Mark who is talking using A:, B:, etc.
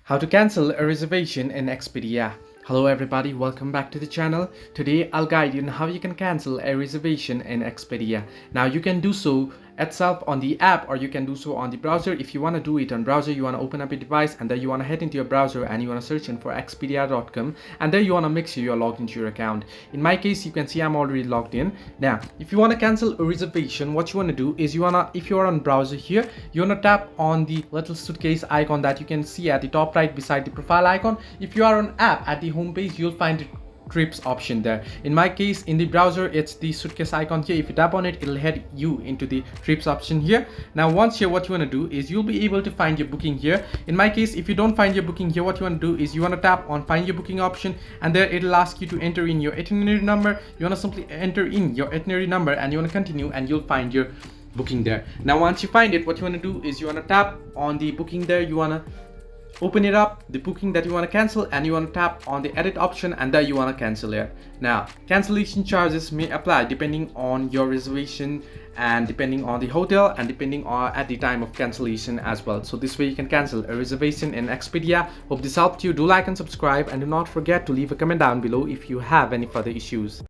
A: How to cancel a reservation in Expedia. Hello everybody, welcome back to the channel. Today I'll guide you on how you can cancel a reservation in Expedia. Now you can do so itself on the app, or you can do so on the browser. If you want to do it on browser, you want to open up your device and then you want to head into your browser and you want to search in for expedia.com, and there you want to make sure you're logged into your account. In my case, you can see I'm already logged in. Now if you want to cancel a reservation, what you want to do is if you are on browser here, you want to tap on the little suitcase icon that you can see at the top right beside the profile icon. If you are on app, at the home page you'll find it trips option there. In my case, in the browser, it's the suitcase icon here. If you tap on it, it'll head you into the trips option here. Now once here, what you want to do is you'll be able to find your booking here. In my case, if you don't find your booking here, what you want to do is you want to tap on find your booking option, and there it'll ask you to enter in your itinerary number. You want to simply enter in your itinerary number and you want to continue, and you'll find your booking there. Now once you find it, what you want to do is you want to tap on the booking there. You want to open it up, the booking that you want to cancel, and you want to tap on the edit option, and there you want to cancel it. Now cancellation charges may apply depending on your reservation and depending on the hotel and depending on at the time of cancellation as well. So this way you can cancel a reservation in Expedia. Hope this helped you. Do like and subscribe, and do not forget to leave a comment down below if you have any further issues.